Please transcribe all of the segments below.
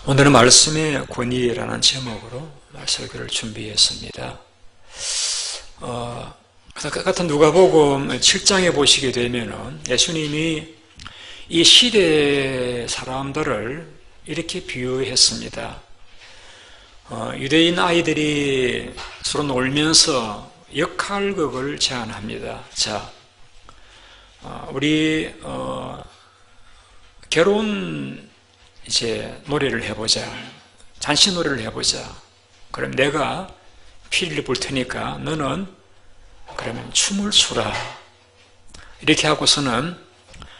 오늘은 말씀의 권위라는 제목으로 설교를 준비했습니다. 같은 누가복음 7장에 보시게 되면은 예수님이 이 시대 사람들을 이렇게 비유했습니다. 유대인 아이들이 서로 놀면서 역할극을 제안합니다. 자, 우리 결혼 이제 노래를 해보자. 잔치 노래를 해보자. 그럼 내가 피리를 불 테니까 너는 그러면 춤을 추라. 이렇게 하고서는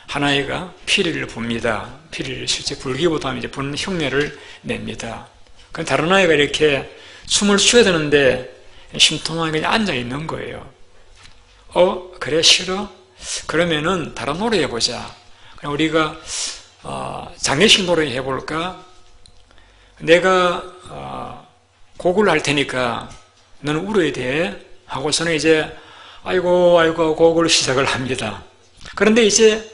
하나이가 피리를 붑니다. 피리를 실제 불기보다는 이제 부는 흉내를 냅니다. 그럼 다른 아이가 이렇게 춤을 추어야 되는데 심통하게 그냥 앉아 있는 거예요. 그래 싫어? 그러면은 다른 노래 해보자. 그럼 우리가 장례식 노래 해볼까? 내가 곡을 할 테니까 너는 울어야 돼. 하고서는 이제 아이고 곡을 시작을 합니다. 그런데 이제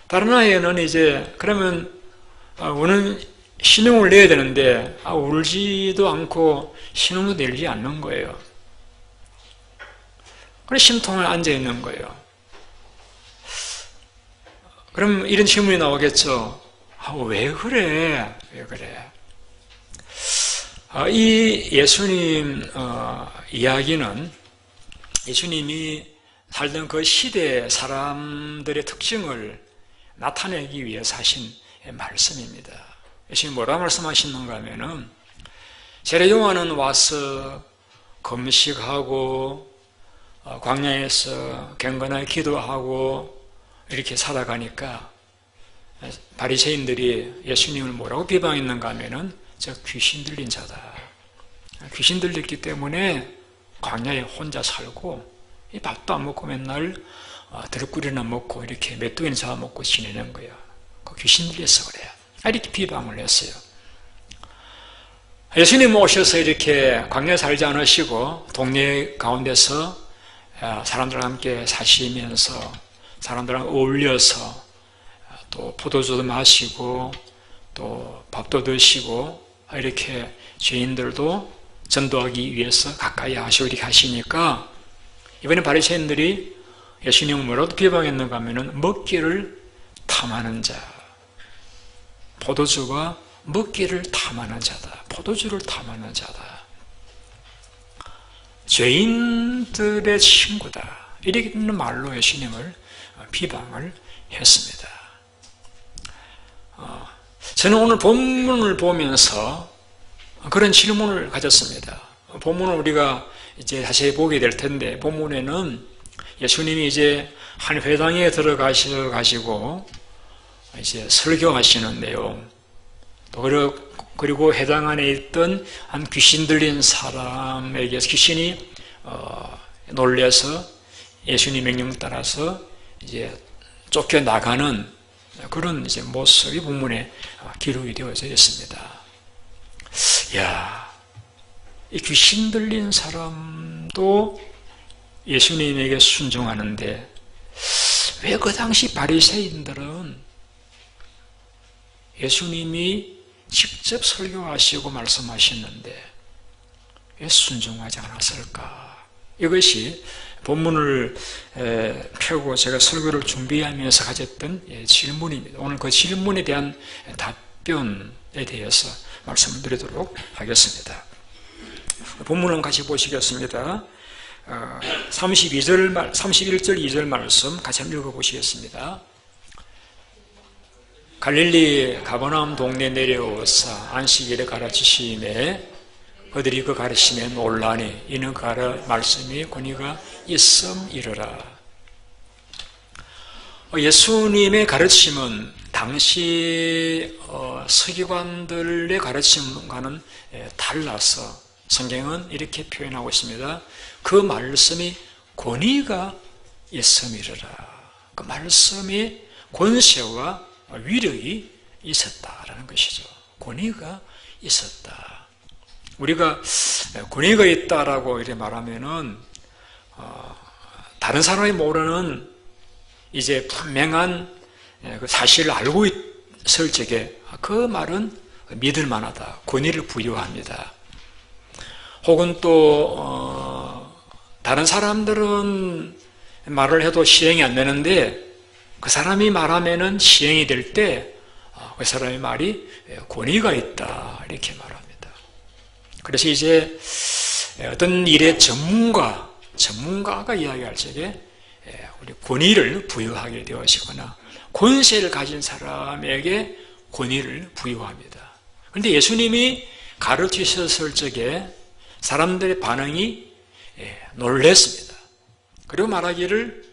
다른 아이는 이제 그러면 우는 신음을 내야 되는데 울지도 않고 신음도 내지 않는 거예요. 그래서 심통을 앉아 있는 거예요. 그럼 이런 질문이 나오겠죠. 왜 그래? 왜 그래? 이 예수님 이야기는 예수님이 살던 그 시대 사람들의 특징을 나타내기 위해서 하신 말씀입니다. 예수님이 뭐라 말씀하시는가 하면은 세례 요한은 와서 금식하고 광야에서 경건하게 기도하고 이렇게 살아가니까 바리새인들이 예수님을 뭐라고 비방했는가 하면은 저 귀신 들린 자다. 귀신 들렸기 때문에 광야에 혼자 살고 밥도 안 먹고 맨날 들끓이나 먹고 이렇게 메뚜기나 잡아먹고 지내는 거야. 귀신 들려서 그래. 이렇게 비방을 했어요. 예수님 오셔서 이렇게 광야에 살지 않으시고 동네 가운데서 사람들과 함께 사시면서 사람들랑 어울려서 또 포도주도 마시고 또 밥도 드시고 이렇게 죄인들도 전도하기 위해서 가까이 하시고 이렇게 하시니까 이번에 바리새인들이 예수님을 뭐라고 비방했는가 하면은 먹기를 탐하는 자, 포도주가 먹기를 탐하는 자다, 포도주를 탐하는 자다, 죄인들의 친구다, 이렇게 있는 말로 예수님을 비방을 했습니다. 저는 오늘 본문을 보면서 그런 질문을 가졌습니다. 본문을 우리가 이제 다시 보게 될 텐데, 본문에는 예수님이 이제 한 회당에 들어가셔가지고 이제 설교하시는 내용, 또 그리고 회당 안에 있던 한 귀신 들린 사람에게 귀신이 놀래서 예수님 명령 따라서 이제 쫓겨 나가는 그런 이제 모습이 본문에 기록이 되어져 있습니다. 이 귀신 들린 사람도 예수님에게 순종하는데 왜 그 당시 바리새인들은 예수님이 직접 설교하시고 말씀하시는데 왜 순종하지 않았을까? 이것이 본문을 펴고 제가 설교를 준비하면서 가졌던 질문입니다. 오늘 그 질문에 대한 답변에 대해서 말씀을 드리도록 하겠습니다. 본문을 같이 보시겠습니다. 31절 2절 말씀 같이 한번 읽어보시겠습니다. 갈릴리 가버나움 동네 내려오사 안식일에 가르치심에 그들이 그 가르침에 놀라니 이는 그 말씀이 권위가 있음이러라. 예수님의 가르침은 당시 서기관들의 가르침과는 달라서 성경은 이렇게 표현하고 있습니다. 그 말씀이 권위가 있음이러라. 그 말씀이 권세와 위력이 있었다라는 것이죠. 권위가 있었다. 우리가 권위가 있다라고 이렇게 말하면은 다른 사람이 모르는 이제 분명한 그 사실을 알고 있을 적에 그 말은 믿을 만하다, 권위를 부여합니다. 혹은 또 다른 사람들은 말을 해도 시행이 안 되는데 그 사람이 말하면은 시행이 될 때 그 사람의 말이 권위가 있다, 이렇게 말합니다. 그래서 이제 어떤 일의 전문가가 이야기할 적에 우리 권위를 부여하게 되어지거나 권세를 가진 사람에게 권위를 부여합니다. 그런데 예수님이 가르치셨을 적에 사람들의 반응이 놀랐습니다. 그리고 말하기를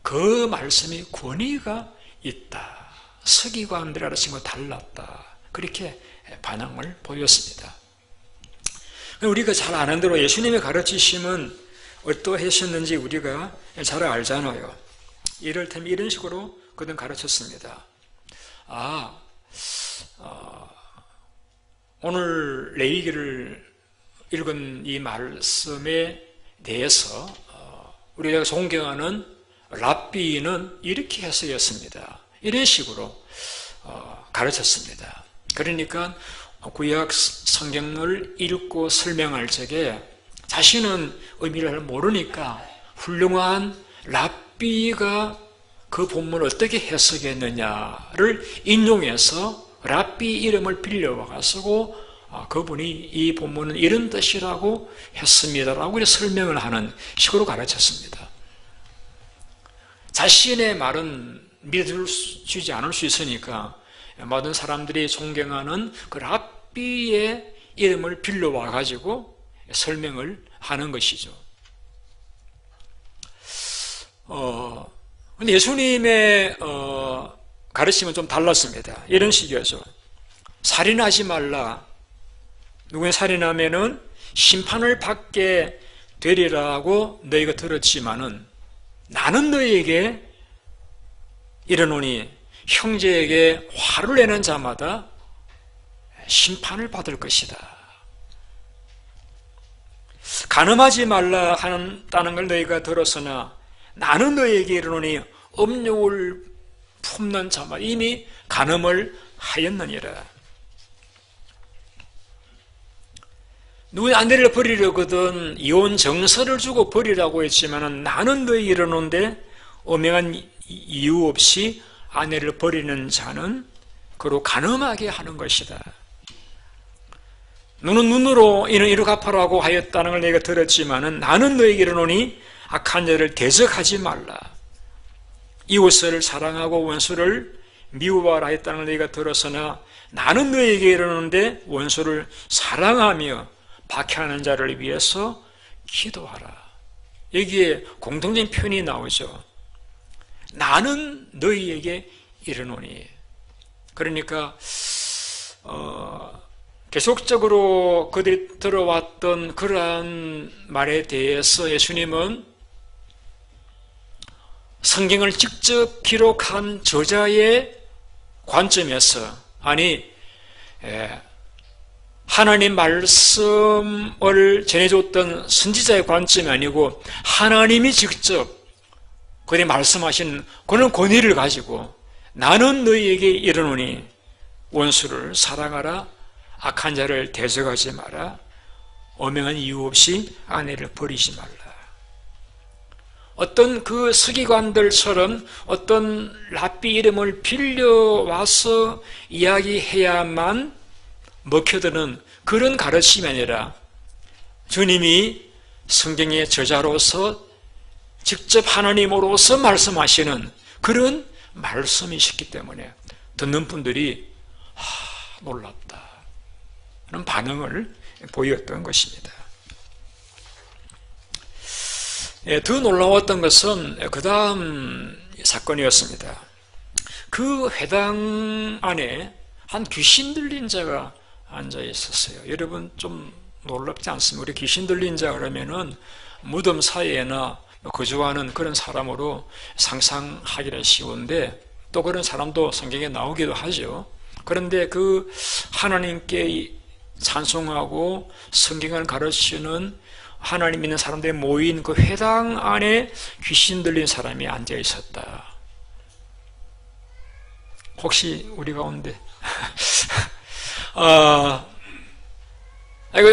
그 말씀이 권위가 있다, 서기관들이라 친구 달랐다, 그렇게 반응을 보였습니다. 우리가 잘 아는 대로 예수님의 가르치심은 어떠하셨는지 우리가 잘 알잖아요. 이를테면 이런 식으로 그는 가르쳤습니다. 오늘 레위기를 읽은 이 말씀에 대해서 우리가 존경하는 랍비는 이렇게 해석했습니다. 이런 식으로 가르쳤습니다. 그러니까 구약 성경을 읽고 설명할 적에 자신은 의미를 모르니까 훌륭한 랍비가 그 본문을 어떻게 해석했느냐를 인용해서 랍비 이름을 빌려와 쓰고 그분이 이 본문은 이런 뜻이라고 했습니다라고 설명을 하는 식으로 가르쳤습니다. 자신의 말은 믿어주지 않을 수 있으니까 모든 사람들이 존경하는 그 랍비의 이름을 빌려와 가지고 설명을 하는 것이죠. 예수님의 가르침은 좀 달랐습니다. 이런 식이었죠. 살인하지 말라. 누구의 살인하면은 심판을 받게 되리라고 너희가 들었지만은 나는 너희에게 이르노니 형제에게 화를 내는 자마다 심판을 받을 것이다. 간음하지 말라 한다는 걸 너희가 들었으나 나는 너희에게 이르노니 음욕을 품는 자마다 이미 간음을 하였느니라. 누구의 아내를 버리려거든 이혼 정서를 주고 버리라고 했지만 나는 너희에게 이르노니 엄명한 이유 없이 아내를 버리는 자는 그로 간음하게 하는 것이다. 눈은 눈으로 이는 이로 갚아라고 하였다는 걸 내가 들었지만 나는 너희에게 이르노니 악한 자를 대적하지 말라. 이웃을 사랑하고 원수를 미워하라 했다는 걸 너희가 들었으나 나는 너희에게 이르는데 원수를 사랑하며 박해하는 자를 위해서 기도하라. 여기에 공통적인 표현이 나오죠. 나는 너희에게 이르노니. 그러니까 계속적으로 그들이 들어왔던 그러한 말에 대해서 예수님은 성경을 직접 기록한 저자의 관점에서 하나님 말씀을 전해줬던 선지자의 관점이 아니고 하나님이 직접 그들이 말씀하신 그런 권위를 가지고 나는 너희에게 이르노니 원수를 사랑하라, 악한 자를 대적하지 마라, 엄명한 이유 없이 아내를 버리지 말라. 어떤 그 서기관들처럼 어떤 랍비 이름을 빌려와서 이야기해야만 먹혀드는 그런 가르침이 아니라 주님이 성경의 저자로서 직접 하나님으로서 말씀하시는 그런 말씀이셨기 때문에 듣는 분들이 놀랍다 하는 반응을 보였던 것입니다. 더 놀라웠던 것은 그 다음 사건이었습니다. 그 회당 안에 한 귀신 들린 자가 앉아 있었어요. 여러분 좀 놀랍지 않습니까? 우리 귀신 들린 자 그러면은 무덤 사이에나 거주하는 그런 사람으로 상상하기는 쉬운데 또 그런 사람도 성경에 나오기도 하죠. 그런데 그 하나님께 찬송하고 성경을 가르치는 하나님 믿는 사람들이 모인 그 회당 안에 귀신 들린 사람이 앉아 있었다. 혹시 우리 가운데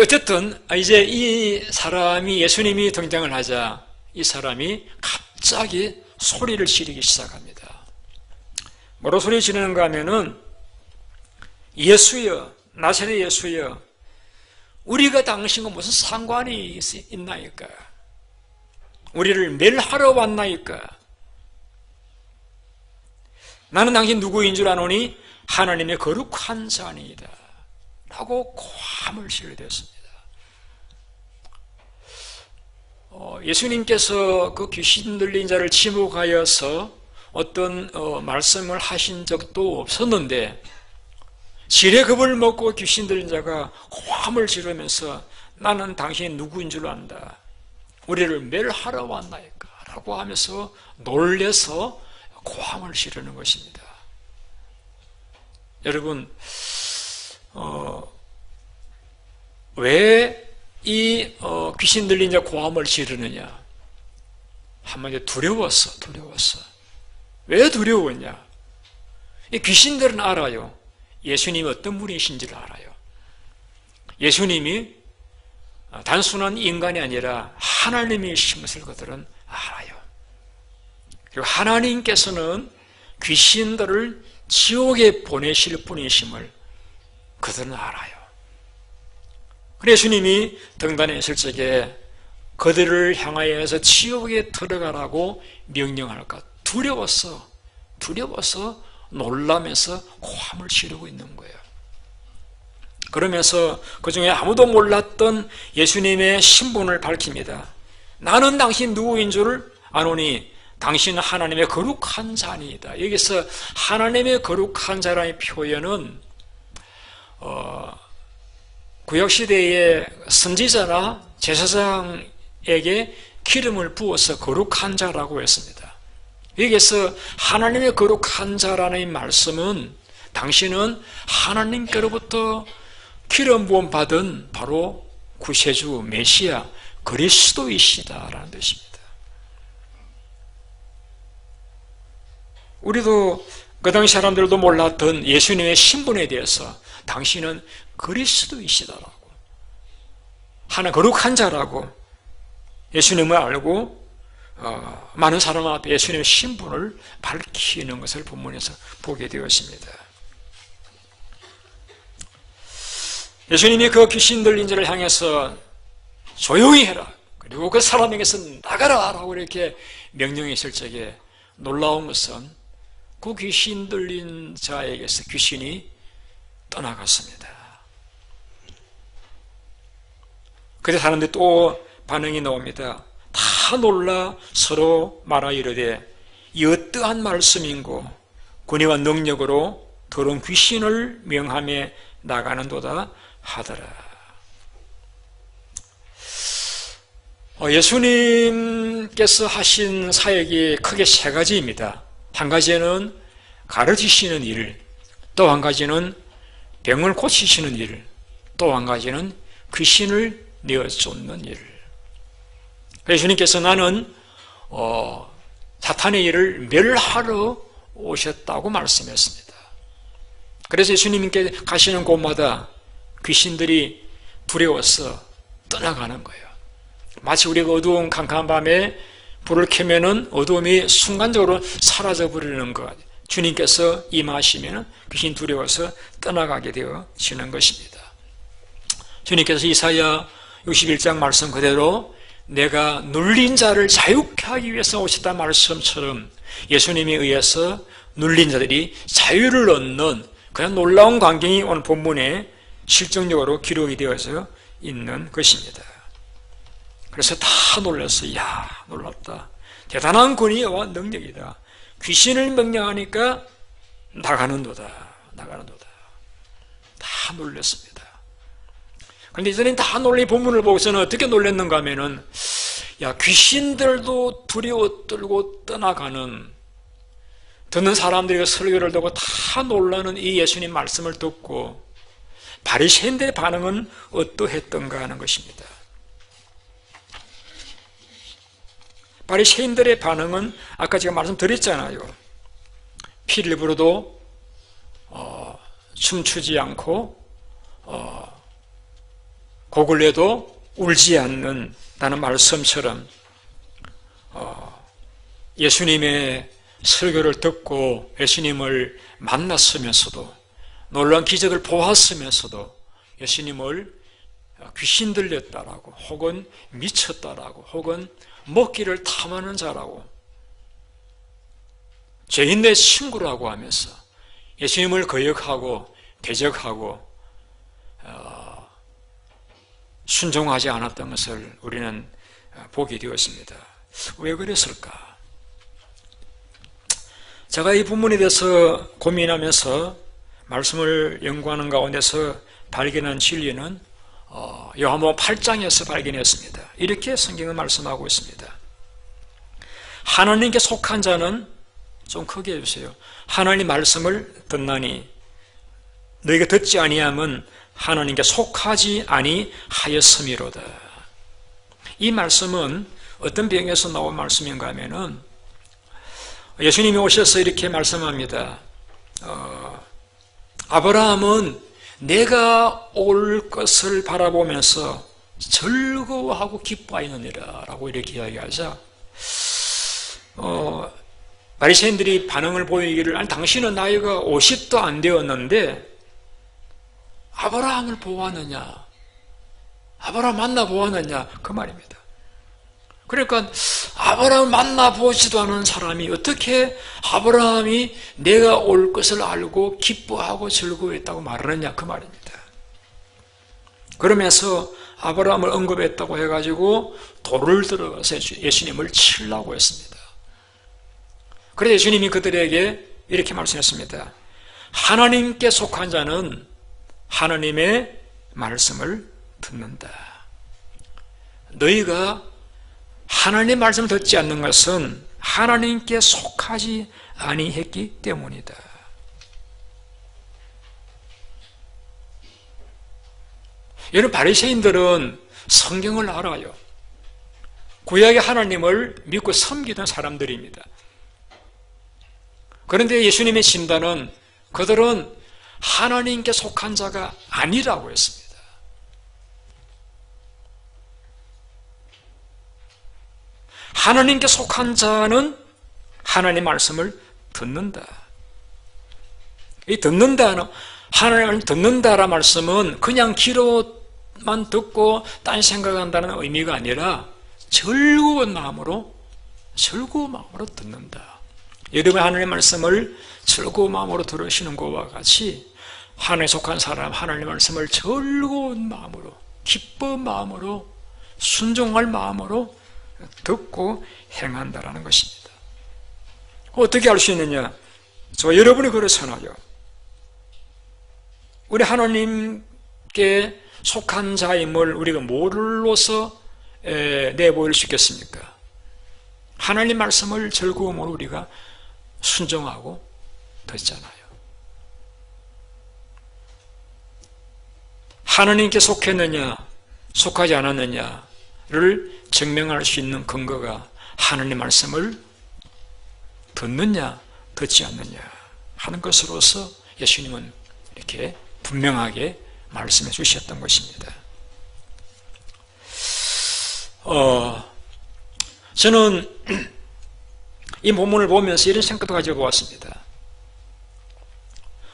어쨌든 이제 이 사람이 예수님이 등장을 하자 이 사람이 갑자기 소리를 지르기 시작합니다. 뭐로 소리 지르는가 하면은 예수여, 나사렛 예수여, 우리가 당신과 무슨 상관이 있나이까? 우리를 멸하러 왔나이까? 나는 당신 누구인 줄 아노니 하나님의 거룩한 자니이다 라고 고함을 지르셨습니다. 예수님께서 그 귀신 들린 자를 지목하여서 어떤 말씀을 하신 적도 없었는데 지뢰급을 먹고 귀신 들린 자가 고함을 지르면서 나는 당신이 누구인 줄 안다, 우리를 멸하러 왔나이까? 라고 하면서 놀래서 고함을 지르는 것입니다. 여러분, 왜 이 귀신 들린 자 고함을 지르느냐? 한마디로 두려웠어. 왜 두려웠냐? 이 귀신들은 알아요. 예수님이 어떤 분이신지를 알아요. 예수님이 단순한 인간이 아니라 하나님이신 것을 그들은 알아요. 그리고 하나님께서는 귀신들을 지옥에 보내실 분이심을 그들은 알아요. 그래서 예수님이 등단에 있을 적에 그들을 향하여서 지옥에 들어가라고 명령할까? 두려워서 놀라면서 고함을 지르고 있는 거예요. 그러면서 그 중에 아무도 몰랐던 예수님의 신분을 밝힙니다. 나는 당신 누구인 줄 아노니 당신은 하나님의 거룩한 자니이다. 여기서 하나님의 거룩한 자라는 표현은 구약시대의 선지자나 제사장에게 기름을 부어서 거룩한 자라고 했습니다. 여기서 하나님의 거룩한 자라는 말씀은 당신은 하나님께로부터 기름 부음 받은 바로 구세주 메시아 그리스도이시다라는 뜻입니다. 우리도 그 당시 사람들도 몰랐던 예수님의 신분에 대해서 당신은 그리스도이시다라고, 하나 거룩한 자라고 예수님을 알고 많은 사람 앞에 예수님의 신분을 밝히는 것을 본문에서 보게 되었습니다. 예수님이 그 귀신 들린 자를 향해서 조용히 해라, 그리고 그 사람에게서 나가라 라고 이렇게 명령했을 적에 놀라운 것은 그 귀신 들린 자에게서 귀신이 떠나갔습니다. 그때 사람들이 또 반응이 나옵니다. 다 놀라 서로 말하 이르되 이 어떠한 말씀인고 권위와 능력으로 더러운 귀신을 명하며 나가는도다 하더라. 예수님께서 하신 사역이 크게 세 가지입니다. 한 가지는 가르치시는 일, 또 한 가지는 병을 고치시는 일, 또 한 가지는 귀신을 내어쫓는 일. 예수님께서 나는 사탄의 일을 멸하러 오셨다고 말씀했습니다. 그래서 예수님께 가시는 곳마다 귀신들이 두려워서 떠나가는 거예요. 마치 우리가 어두운 캄캄한 밤에 불을 켜면은 어두움이 순간적으로 사라져 버리는 것, 주님께서 임하시면 귀신 두려워서 떠나가게 되어지는 것입니다. 주님께서 이사야 61장 말씀 그대로 내가 눌린 자를 자유케 하기 위해서 오셨다는 말씀처럼 예수님에 의해서 눌린 자들이 자유를 얻는 그런 놀라운 광경이 오늘 본문에 실정적으로 기록이 되어져 있는 것입니다. 그래서 다 놀랐어요. 야, 놀랍다. 대단한 권위와 능력이다. 귀신을 명령하니까 나가는도다. 다 놀랐습니다. 그런데 이전에 다 놀린 본문을 보고서는 어떻게 놀랐는가 하면은, 야, 귀신들도 두려워 떨고 떠나가는, 듣는 사람들이 설교를 듣고 다 놀라는 이 예수님 말씀을 듣고 바리새인들의 반응은 어떠했던가 하는 것입니다. 바리새인들의 반응은 아까 제가 말씀드렸잖아요. 피를 불어도 춤추지 않고 고글래도 울지 않는다는 말씀처럼 예수님의 설교를 듣고 예수님을 만났으면서도 놀라운 기적을 보았으면서도 예수님을 귀신 들렸다라고 혹은 미쳤다라고 혹은 먹기를 탐하는 자라고 죄인의 친구라고 하면서 예수님을 거역하고 대적하고 순종하지 않았던 것을 우리는 보게 되었습니다. 왜 그랬을까? 제가 이 부분에 대해서 고민하면서 말씀을 연구하는 가운데서 발견한 진리는 요한복음 8장에서 발견했습니다. 이렇게 성경은 말씀하고 있습니다. 하나님께 속한 자는, 좀 크게 해주세요, 하나님 말씀을 듣나니 너희가 듣지 아니함은 하나님께 속하지 아니하였음이로다. 이 말씀은 어떤 배경에서 나온 말씀인가 하면은 예수님이 오셔서 이렇게 말씀합니다. 아브라함은 내가 올 것을 바라보면서 즐거워하고 기뻐하였느니라 라고 이렇게 이야기하자 바리새인들이 반응을 보이기를, 아니 당신은 나이가 50도 안 되었는데 아브라함을 보았느냐, 아브라함 만나보았느냐, 그 말입니다. 그러니까 아브라함을 만나보지도 않은 사람이 어떻게 아브라함이 내가 올 것을 알고 기뻐하고 즐거워했다고 말하느냐, 그 말입니다. 그러면서 아브라함을 언급했다고 해가지고 돌을 들어가서 예수님을 치려고 했습니다. 그래서 예수님이 그들에게 이렇게 말씀했습니다. 하나님께 속한 자는 하나님의 말씀을 듣는다. 너희가 하나님의 말씀을 듣지 않는 것은 하나님께 속하지 아니했기 때문이다. 여러분, 바리새인들은 성경을 알아요. 구약의 하나님을 믿고 섬기던 사람들입니다. 그런데 예수님의 진단은 그들은 하나님께 속한 자가 아니라고 했습니다. 하나님께 속한 자는 하나님 말씀을 듣는다. 이 듣는다는, 하나님을 듣는다라는 말씀은 그냥 귀로만 듣고 딴 생각한다는 의미가 아니라 즐거운 마음으로 듣는다. 여러분, 하나님의 말씀을 즐거운 마음으로 들으시는 것과 같이 하나님에 속한 사람, 하나님의 말씀을 즐거운 마음으로, 기쁜 마음으로, 순종할 마음으로 듣고 행한다라는 것입니다. 어떻게 알 수 있느냐? 저 여러분이 그렇잖아요. 우리 하나님께 속한 자임을 우리가 뭐로서 내보일 수 있겠습니까? 하나님 말씀을 즐거움으로 우리가 순종하고 듣잖아요. 하나님께 속했느냐 속하지 않았느냐를 증명할 수 있는 근거가 하나님 말씀을 듣느냐 듣지 않느냐 하는 것으로서 예수님은 이렇게 분명하게 말씀해 주셨던 것입니다. 저는 이 본문을 보면서 이런 생각도 가지고 보았습니다.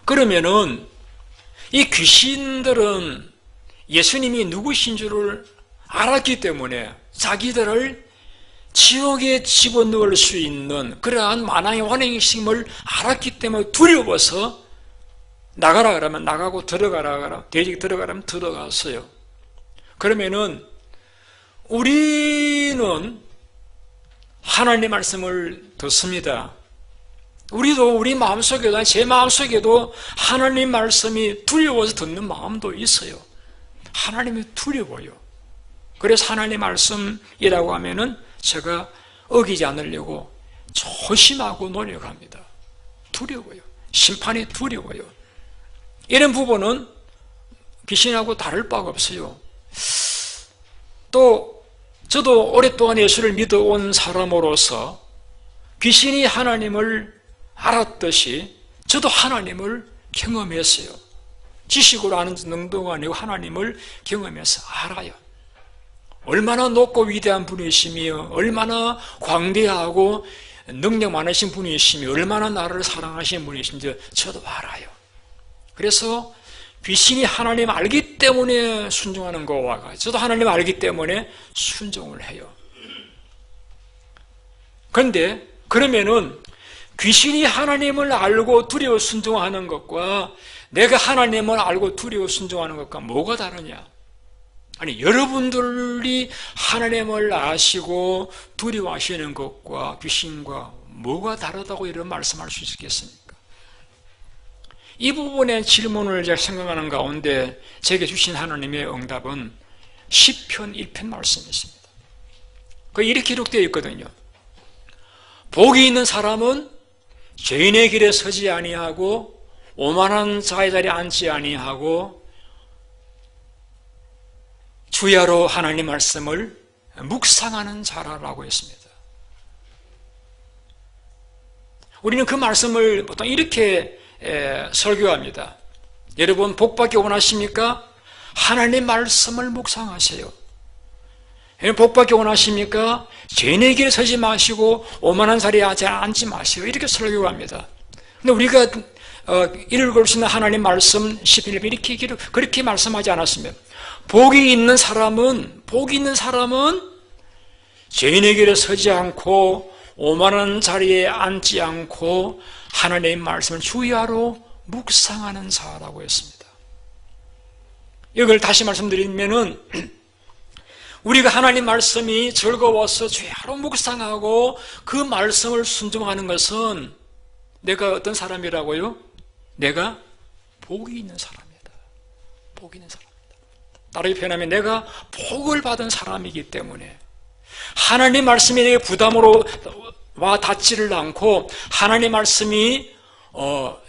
그러면은 이 귀신들은 예수님이 누구신 줄을 알았기 때문에 자기들을 지옥에 집어넣을 수 있는 그러한 만왕의 환행심을 알았기 때문에 두려워서 나가라 그러면 나가고 들어가라 그러면 돼지 들어가라면 들어갔어요. 그러면은 우리는 하나님의 말씀을 듣습니다. 우리도 우리 마음속에도, 제 마음속에도 하나님 말씀이 두려워서 듣는 마음도 있어요. 하나님이 두려워요. 그래서 하나님 말씀이라고 하면은 제가 어기지 않으려고 조심하고 노력합니다. 두려워요. 심판이 두려워요. 이런 부분은 귀신하고 다를 바가 없어요. 또 저도 오랫동안 예수를 믿어온 사람으로서 귀신이 하나님을 알았듯이 저도 하나님을 경험했어요. 지식으로 아는 정도가 아니고 하나님을 경험해서 알아요. 얼마나 높고 위대한 분이시며 얼마나 광대하고 능력 많으신 분이시며 얼마나 나를 사랑하시는 분이신지 저도 알아요. 그래서 귀신이 하나님 알기 때문에 순종하는 거와 같이 저도 하나님 알기 때문에 순종을 해요. 그런데 그러면은 귀신이 하나님을 알고 두려워 순종하는 것과 내가 하나님을 알고 두려워 순종하는 것과 뭐가 다르냐? 아니, 여러분들이 하나님을 아시고 두려워하시는 것과 귀신과 뭐가 다르다고 이런 말씀할 수 있겠습니까? 이 부분의 질문을 제가 생각하는 가운데 제게 주신 하나님의 응답은 시편 1편 말씀이 있습니다. 그 이렇게 기록되어 있거든요. 복이 있는 사람은 죄인의 길에 서지 아니하고 오만한 자의 자리에 앉지 아니하고 주야로 하나님 말씀을 묵상하는 자라라고 했습니다. 우리는 그 말씀을 보통 이렇게 설교합니다. 여러분 복받기 원하십니까? 하나님 말씀을 묵상하세요. 복받기 원하십니까? 죄인의 길에 서지 마시고 오만한 자리에 앉지 마세요. 이렇게 설교합니다. 근데 우리가 읽을 수 있는 하나님 말씀 시편을 이렇게 그렇게 말씀하지 않았습니다. 복이 있는 사람은 죄인의 길에 서지 않고 오만한 자리에 앉지 않고 하나님의 말씀을 주야로 묵상하는 자라고 했습니다. 이걸 다시 말씀드리면은 우리가 하나님 말씀이 즐거워서 주야로 묵상하고 그 말씀을 순종하는 것은 내가 어떤 사람이라고요? 내가 복이 있는 사람이다. 복이 있는 사람이다. 다르게 표현하면 내가 복을 받은 사람이기 때문에 하나님 말씀이 내게 부담으로 와 닿지를 않고 하나님 말씀이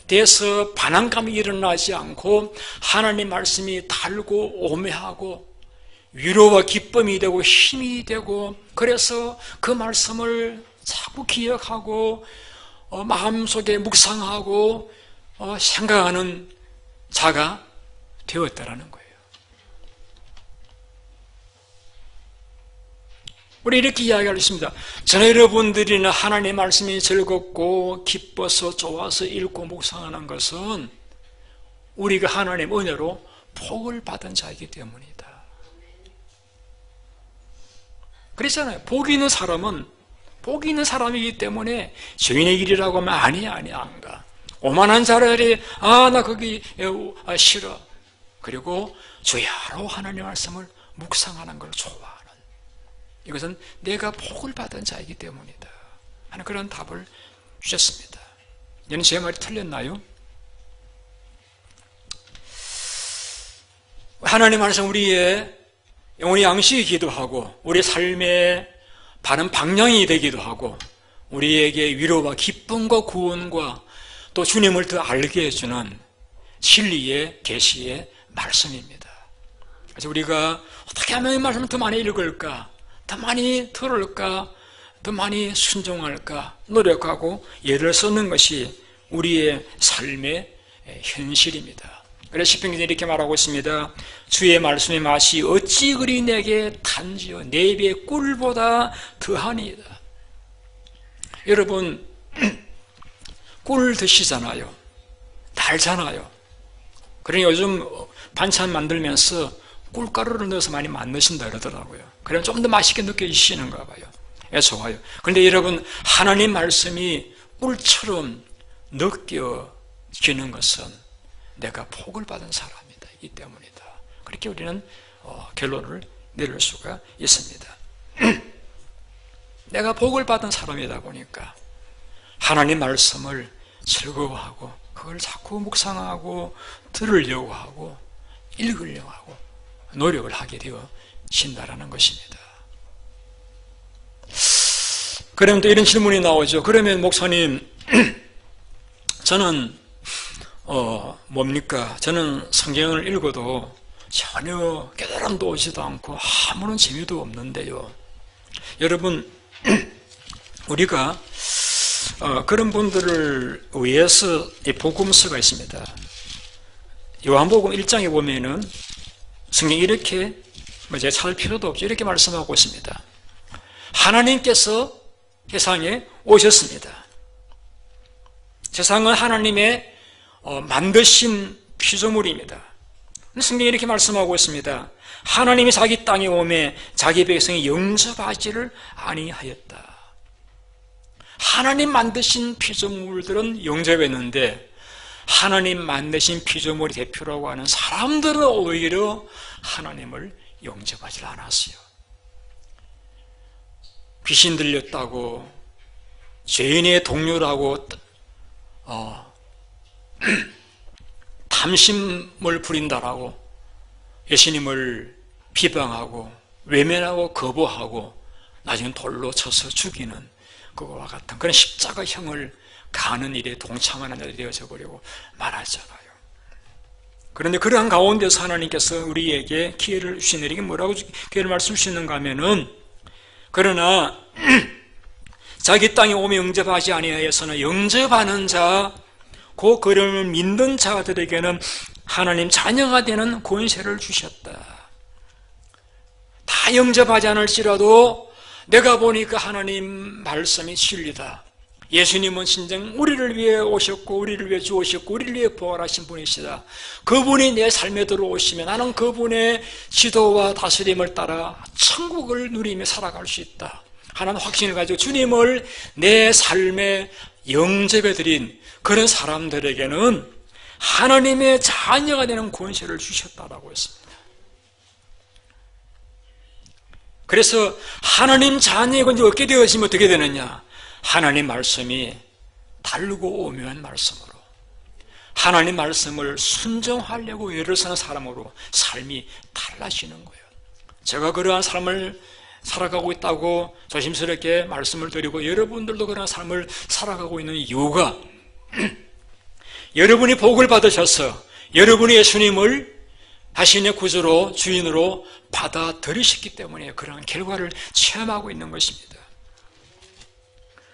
대해서 반항감이 일어나지 않고 하나님 말씀이 달고 오매하고 위로와 기쁨이 되고 힘이 되고 그래서 그 말씀을 자꾸 기억하고 마음속에 묵상하고 생각하는 자가 되었다라는 거예요. 우리 이렇게 이야기할 수 있습니다. 저는 여러분들이나 하나님의 말씀이 즐겁고 기뻐서 좋아서 읽고 묵상하는 것은 우리가 하나님의 은혜로 복을 받은 자이기 때문이다. 그랬잖아요. 복이 있는 사람은 복이 있는 사람이기 때문에 죄인의 길이라고 하면 아니야 안 가. 오만한 자리에 나 거기 싫어. 그리고 주야로 하나님의 말씀을 묵상하는 걸 좋아하는, 이것은 내가 복을 받은 자이기 때문이다 하는 그런 답을 주셨습니다. 얘는 제 말이 틀렸나요? 하나님 안에서 우리의 영혼의 양식이기도 하고 우리의 삶의 바른 방향이 되기도 하고 우리에게 위로와 기쁨과 구원과 또 주님을 더 알게 해주는 진리의 계시의 말씀입니다. 그래서 우리가 어떻게 하면 이 말씀을 더 많이 읽을까, 더 많이 들을까, 더 많이 순종할까 노력하고 예를 쓰는 것이 우리의 삶의 현실입니다. 그래서 시편기는 이렇게 말하고 있습니다. 주의 말씀의 맛이 어찌 그리 내게 단지요 내 입에 꿀보다 더하니이다. 여러분 꿀 드시잖아요. 달잖아요. 그러니 요즘 반찬 만들면서 꿀가루를 넣어서 많이 만드신다 그러더라고요. 그러면 좀 더 맛있게 느껴지시는가 봐요. 예, 좋아요. 그런데 여러분 하나님 말씀이 꿀처럼 느껴지는 것은 내가 복을 받은 사람이다 이 때문이다. 그렇게 우리는 결론을 내릴 수가 있습니다. 내가 복을 받은 사람이다 보니까 하나님 말씀을 즐거워하고 그걸 자꾸 묵상하고 들으려고 하고 읽으려고 하고 노력을 하게 되어진다라는 것입니다. 그러면 또 이런 질문이 나오죠. 그러면 목사님 저는 뭡니까? 저는 성경을 읽어도 전혀 깨달음도 오지도 않고 아무런 재미도 없는데요. 여러분 우리가 그런 분들을 위해서 이 복음서가 있습니다. 요한복음 1장에 보면은 성경이 이렇게 제가 찾을 필요도 없죠. 이렇게 말씀하고 있습니다. 하나님께서 세상에 오셨습니다. 세상은 하나님의 만드신 피조물입니다. 성경이 이렇게 말씀하고 있습니다. 하나님이 자기 땅에 오매 자기 백성이 영접하지를 아니하였다. 하나님 만드신 피조물들은 영접했는데 하나님 만드신 피조물의 대표라고 하는 사람들은 오히려 하나님을 영접하지 않았어요. 귀신 들렸다고, 죄인의 동료라고, 탐심을 부린다라고 예수님을 비방하고 외면하고 거부하고 나중에 돌로 쳐서 죽이는 그거와 같은 그런 십자가형을 가는 일에 동참하는 자들이 되어져 버리고 말하잖아요. 그런데 그러한 가운데서 하나님께서 우리에게 기회를 주시는 이게 뭐라고 기회를 말씀 주시는가 하면은, 그러나 자기 땅에 오며 영접하지 아니하여서는 영접하는 자, 그 그름을 믿는 자들에게는 하나님 자녀가 되는 권세를 주셨다. 다 영접하지 않을지라도 내가 보니까 하나님 말씀이 진리다. 예수님은 진정 우리를 위해 오셨고 우리를 위해 주오셨고 우리를 위해 부활하신 분이시다. 그분이 내 삶에 들어오시면 나는 그분의 지도와 다스림을 따라 천국을 누리며 살아갈 수 있다 하는 확신을 가지고 주님을 내 삶에 영접해드린 그런 사람들에게는 하나님의 자녀가 되는 권세를 주셨다라고 했습니다. 그래서 하나님 자녀의 권세가 얻게 되어지면 어떻게 되느냐? 하나님 말씀이 달고 오묘한 말씀으로 하나님 말씀을 순종하려고 애를 쓰는 사람으로 삶이 달라지는 거예요. 제가 그러한 삶을 살아가고 있다고 조심스럽게 말씀을 드리고 여러분들도 그러한 삶을 살아가고 있는 이유가 여러분이 복을 받으셔서 여러분이 예수님을 자신의 구주로 주인으로 받아들이셨기 때문에 그러한 결과를 체험하고 있는 것입니다.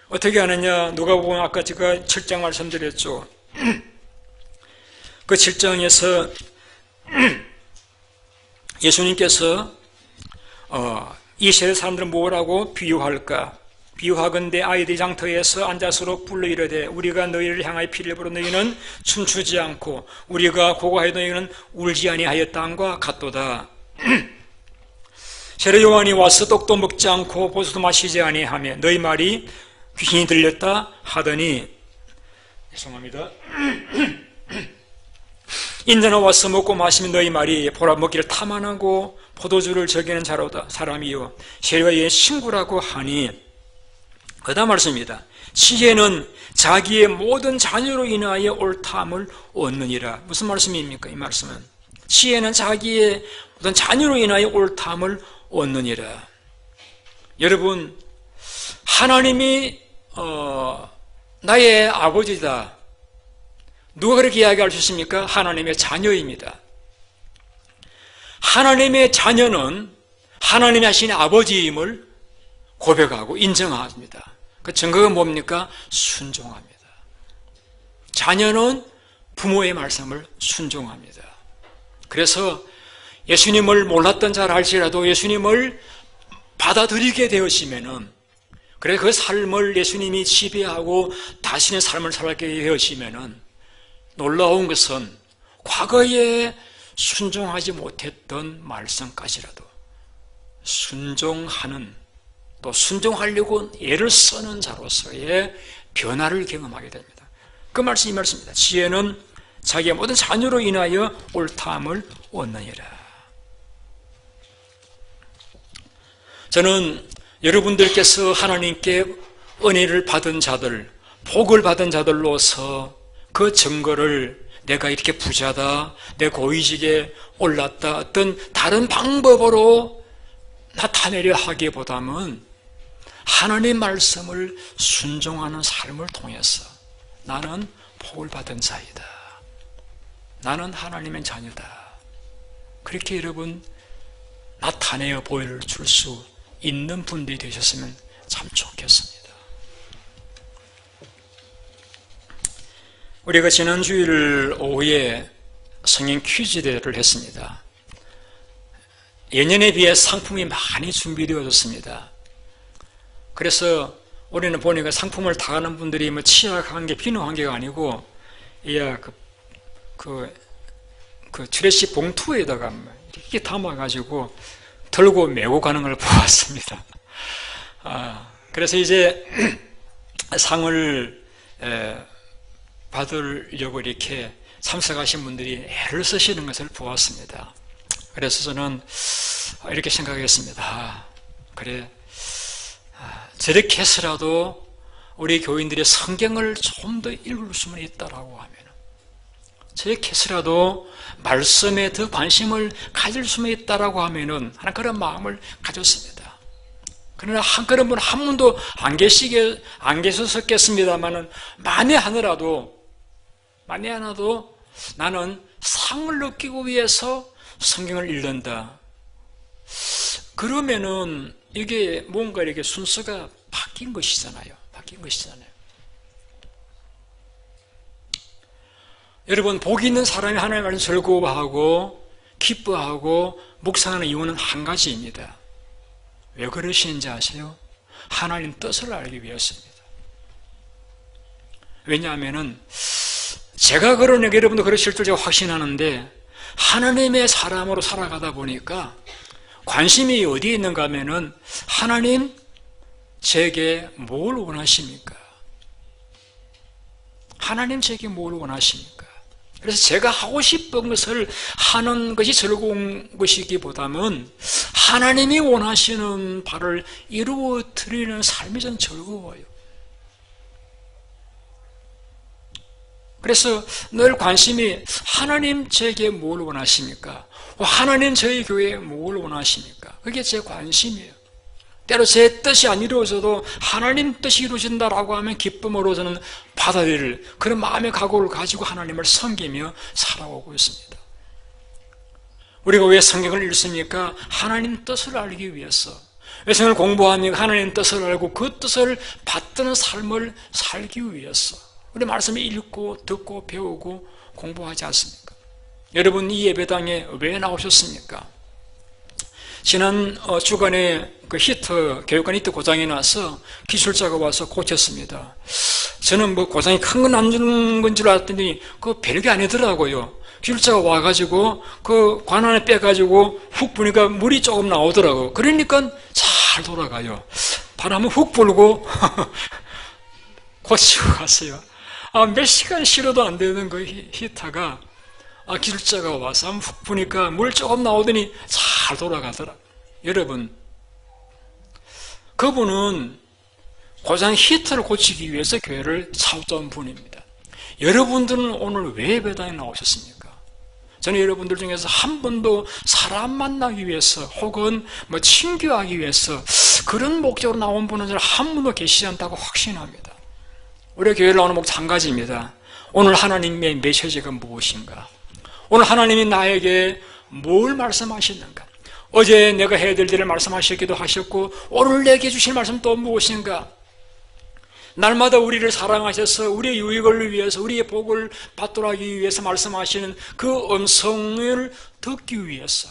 어떻게 하느냐? 누가복음 아까 제가 7장 말씀드렸죠. 그 7장에서 예수님께서 이 세대 사람들은 뭐라고 비유할까? 비유하건대 아이들이 장터에서 앉아서로 불러 이르되 우리가 너희를 향하여 피를 부어 너희는 춤추지 않고 우리가 고고하여 너희는 울지 아니하였다 함과 같도다. 세례 요한이 와서 떡도 먹지 않고 보수도 마시지 아니하며 너희 말이 귀신이 들렸다 하더니, 죄송합니다. 인자나 와서 먹고 마시면 너희 말이 보라 먹기를 탐안하고 포도주를 저기는 사람이요 세례의 친구라고 하니, 그 다음 말씀입니다. 지혜는 자기의 모든 자녀로 인하여 옳다함을 얻느니라. 무슨 말씀입니까? 이 말씀은 지혜는 자기의 모든 자녀로 인하여 옳다함을 얻느니라. 여러분, 하나님이 나의 아버지다. 누가 그렇게 이야기할 수 있습니까? 하나님의 자녀입니다. 하나님의 자녀는 하나님이 하신 아버지임을 고백하고 인정합니다. 그 증거가 뭡니까? 순종합니다. 자녀는 부모의 말씀을 순종합니다. 그래서 예수님을 몰랐던 잘 알지라도 예수님을 받아들이게 되었으면은, 그래 그 삶을 예수님이 지배하고 다시는 삶을 살게 되었으면은, 놀라운 것은 과거에 순종하지 못했던 말씀까지라도 순종하는, 또 순종하려고 애를 쓰는 자로서의 변화를 경험하게 됩니다. 그 말씀이 이 말씀입니다. 지혜는 자기의 모든 자녀로 인하여 옳다함을 얻느니라. 저는 여러분들께서 하나님께 은혜를 받은 자들, 복을 받은 자들로서 그 증거를 내가 이렇게 부자다, 내 고위직에 올랐다, 어떤 다른 방법으로 나타내려 하기보다는 하나님 말씀을 순종하는 삶을 통해서 나는 복을 받은 자이다, 나는 하나님의 자녀다, 그렇게 여러분 나타내어 보여줄 수 있는 분들이 되셨으면 참 좋겠습니다. 우리가 지난 주일 오후에 성경 퀴즈 대회를 했습니다. 예년에 비해 상품이 많이 준비되어졌습니다. 그래서 올해는 보니까 상품을 타가는 분들이 뭐 취약한 게 비누한 게가 아니고, 트래시 봉투에다가 이렇게 담아가지고 들고 메고 가는 걸 보았습니다. 그래서 이제 상을 받으려고 이렇게 참석하신 분들이 애를 쓰시는 것을 보았습니다. 그래서 저는 이렇게 생각했습니다. 그래, 저렇게 해서라도 우리 교인들이 성경을 좀 더 읽을 수만 있다라고 하면, 저렇게 해서라도 말씀에 더 관심을 가질 수만 있다라고 하면은 하는 그런 마음을 가졌습니다. 그러나 그런 분 한 분도 안 계셨겠습니다만은 만에 하나라도 나는 상을 얻기 위해서 성경을 읽는다. 그러면은 이게 뭔가 이렇게 순서가 바뀐 것이잖아요. 여러분, 복이 있는 사람이 하나님의 말씀 즐거워하고 기뻐하고 묵상하는 이유는 한 가지입니다. 왜 그러시는지 아세요? 하나님 뜻을 알기 위해서입니다. 왜냐하면은 제가 그러니까 여러분도 그러실 줄 제가 확신하는데, 하나님의 사람으로 살아가다 보니까 관심이 어디에 있는가 하면은, 하나님 제게 뭘 원하십니까? 하나님 제게 뭘 원하십니까? 그래서 제가 하고 싶은 것을 하는 것이 즐거운 것이기보다는 하나님이 원하시는 바를 이루어 드리는 삶이 전 즐거워요. 그래서 늘 관심이 하나님 제게 뭘 원하십니까? 하나님 저희 교회에 뭘 원하십니까? 그게 제 관심이에요. 때로 제 뜻이 안 이루어져도 하나님 뜻이 이루어진다라고 하면 기쁨으로 저는 받아들일 그런 마음의 각오를 가지고 하나님을 섬기며 살아오고 있습니다. 우리가 왜 성경을 읽습니까? 하나님 뜻을 알기 위해서. 왜 성경을 공부하니까 하나님 뜻을 알고 그 뜻을 받드는 삶을 살기 위해서. 우리 말씀을 읽고 듣고 배우고 공부하지 않습니까? 여러분, 이 예배당에 왜 나오셨습니까? 지난 주간에 교육관 히터 고장이 나서 기술자가 와서 고쳤습니다. 저는 뭐 고장이 큰 건 안 주는 건 줄 알았더니 그 별게 아니더라고요. 기술자가 와가지고 그 관 안에 빼가지고 훅 부니까 물이 조금 나오더라고요. 그러니까 잘 돌아가요. 바람은 훅 불고 고치고 갔어요. 몇 시간 실어도 안 되는 그 히터가 기술자가 와서 훅 부니까 물 조금 나오더니 잘 돌아가더라. 여러분, 그분은 고장 히터를 고치기 위해서 교회를 찾아온 분입니다. 여러분들은 오늘 왜 예배당에 나오셨습니까? 저는 여러분들 중에서 한 번도 사람 만나기 위해서 혹은 뭐 친교하기 위해서 그런 목적으로 나온 분은 한 분도 계시지 않다고 확신합니다. 우리 교회를 나오는 목적 한 가지입니다. 오늘 하나님의 메시지가 무엇인가? 오늘 하나님이 나에게 뭘 말씀하시는가? 어제 내가 해야 될 일을 말씀하셨기도 하셨고 오늘 내게 주실 말씀 또 무엇인가? 날마다 우리를 사랑하셔서 우리의 유익을 위해서 우리의 복을 받도록 하기 위해서 말씀하시는 그 음성을 듣기 위해서,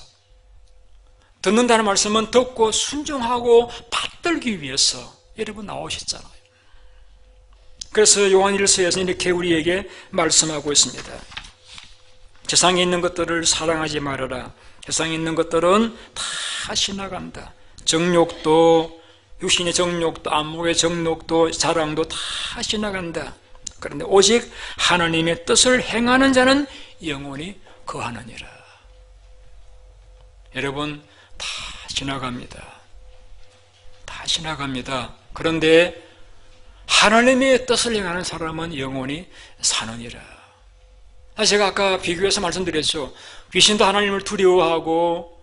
듣는다는 말씀은 듣고 순종하고 받들기 위해서 여러분 나오셨잖아요. 그래서 요한일서에서 이렇게 우리에게 말씀하고 있습니다. 세상에 있는 것들을 사랑하지 말아라. 세상에 있는 것들은 다 지나간다. 정욕도, 육신의 정욕도, 안목의 정욕도, 자랑도 다 지나간다. 그런데 오직 하나님의 뜻을 행하는 자는 영원히 거하느니라. 여러분, 다 지나갑니다. 다 지나갑니다. 그런데 하나님의 뜻을 행하는 사람은 영원히 사느니라. 제가 아까 비교해서 말씀드렸죠. 귀신도 하나님을 두려워하고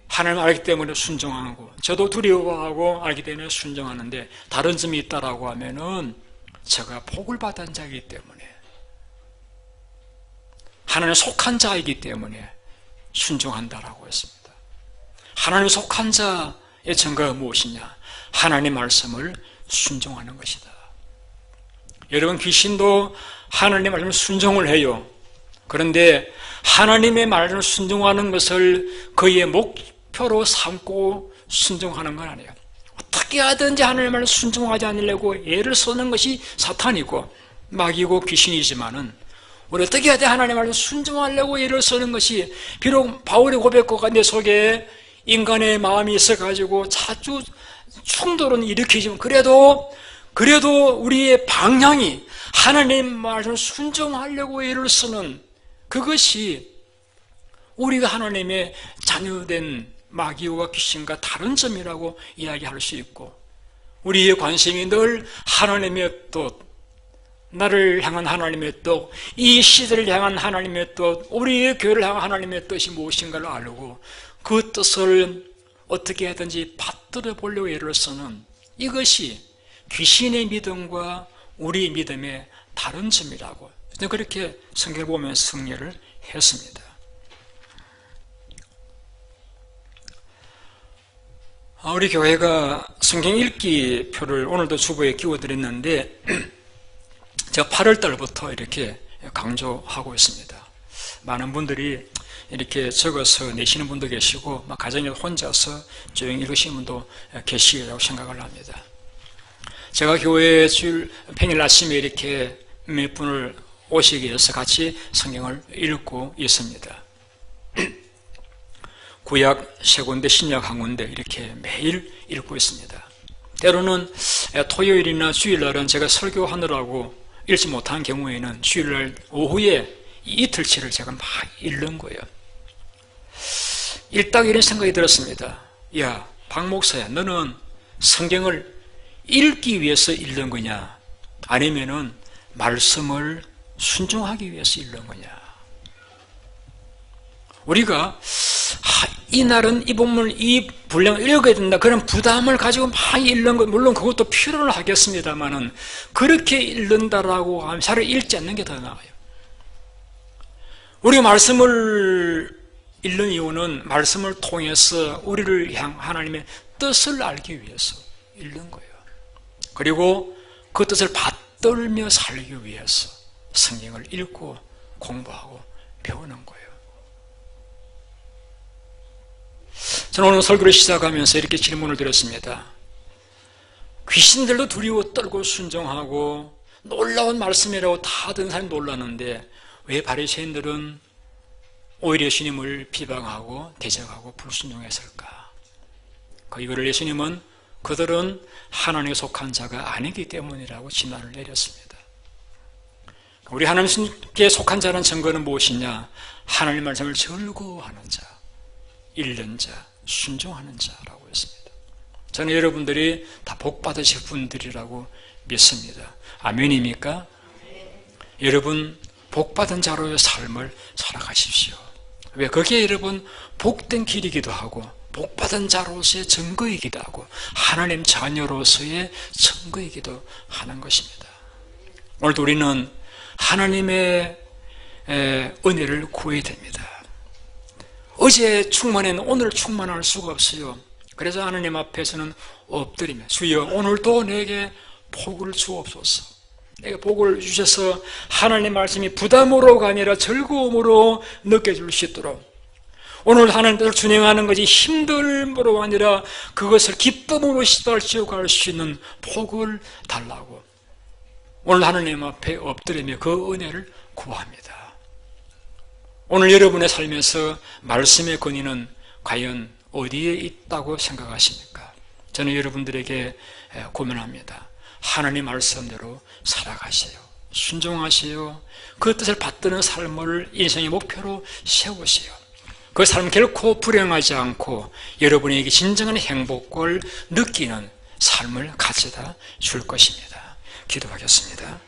하나님을 알기 때문에 순종하고, 저도 두려워하고 알기 때문에 순종하는데 다른 점이 있다라고 하면은 제가 복을 받은 자이기 때문에, 하나님 속한 자이기 때문에 순종한다라고 했습니다. 하나님 속한 자의 증거가 무엇이냐? 하나님 말씀을 순종하는 것이다. 여러분, 귀신도 하나님 말씀을 순종을 해요. 그런데 하나님의 말을 순종하는 것을 그의 목표로 삼고 순종하는 건 아니에요. 어떻게 하든지 하나님의 말을 순종하지 않으려고 애를 쓰는 것이 사탄이고 마귀고 귀신이지만은 우리 어떻게 해야 돼? 하나님의 말을 순종하려고 애를 쓰는 것이 비록 바울의 고백과 내 속에 인간의 마음이 있어가지고 자주 충돌은 일으키지만 그래도 우리의 방향이 하나님의 말을 순종하려고 애를 쓰는 그것이 우리가 하나님의 자녀된 마귀와 귀신과 다른 점이라고 이야기할 수 있고 우리의 관심이 늘 하나님의 뜻, 나를 향한 하나님의 뜻, 이 시대를 향한 하나님의 뜻, 우리의 교회를 향한 하나님의 뜻이 무엇인가를 알고 그 뜻을 어떻게 하든지 받들어 보려고 애를 쓰는 이것이 귀신의 믿음과 우리의 믿음의 다른 점이라고 그렇게 성경을 보면서 승리를 했습니다. 우리 교회가 성경 읽기 표를 오늘도 주보에 끼워드렸는데 제가 8월 달부터 이렇게 강조하고 있습니다. 많은 분들이 이렇게 적어서 내시는 분도 계시고 가정에 혼자서 조용히 읽으시는 분도 계시리라고 생각을 합니다. 제가 교회에 주일 평일 아침에 이렇게 몇 분을 오시게 해서 같이 성경을 읽고 있습니다. 구약 세 군데, 신약 한 군데 이렇게 매일 읽고 있습니다. 때로는 토요일이나 주일날은 제가 설교하느라고 읽지 못한 경우에는 주일날 오후에 이틀치를 제가 막 읽는 거예요. 읽다가 이런 생각이 들었습니다. 야, 박 목사야, 너는 성경을 읽기 위해서 읽는 거냐? 아니면은 말씀을 순종하기 위해서 읽는 거냐? 우리가 이 날은 이 본문을 이 분량을 읽어야 된다 그런 부담을 가지고 많이 읽는 것, 물론 그것도 필요는 하겠습니다만은 그렇게 읽는다라고 하면 차라리 읽지 않는 게 더 나아요. 우리가 말씀을 읽는 이유는 말씀을 통해서 우리를 향한 하나님의 뜻을 알기 위해서 읽는 거예요. 그리고 그 뜻을 받들며 살기 위해서 성경을 읽고 공부하고 배우는 거예요. 저는 오늘 설교를 시작하면서 이렇게 질문을 드렸습니다. 귀신들도 두려워 떨고 순종하고 놀라운 말씀이라고 다 듣는 사람이 놀랐는데 왜 바리새인들은 오히려 예수님을 비방하고 대적하고 불순종했을까? 이거를 예수님은 그들은 하나님에 속한 자가 아니기 때문이라고 진단을 내렸습니다. 우리 하나님께 속한 자는 증거는 무엇이냐? 하나님 말씀을 즐거워하는 자, 읽는 자, 순종하는 자라고 했습니다. 저는 여러분들이 다 복받으실 분들이라고 믿습니다. 아멘입니까? 여러분 복받은 자로의 삶을 살아가십시오. 왜? 그게 여러분 복된 길이기도 하고 복받은 자로서의 증거이기도 하고 하나님 자녀로서의 증거이기도 하는 것입니다. 오늘도 우리는 하나님의 은혜를 구해야 됩니다. 어제 충만한 오늘 충만할 수가 없어요. 그래서 하나님 앞에서는 엎드리며 주여 오늘도 내게 복을 주옵소서. 내게 복을 주셔서 하나님 말씀이 부담으로가 아니라 즐거움으로 느껴질 수 있도록 오늘 하나님을 준행하는 것이 힘듦으로 아니라 그것을 기쁨으로 시달치고 갈 수 있는 복을 달라고 오늘 하나님 앞에 엎드리며 그 은혜를 구합니다. 오늘 여러분의 삶에서 말씀의 권위는 과연 어디에 있다고 생각하십니까? 저는 여러분들에게 고민합니다. 하나님 말씀대로 살아가세요. 순종하세요. 그 뜻을 받드는 삶을 인생의 목표로 세우세요. 그 삶 결코 불행하지 않고 여러분에게 진정한 행복을 느끼는 삶을 가져다 줄 것입니다. 기도하겠습니다.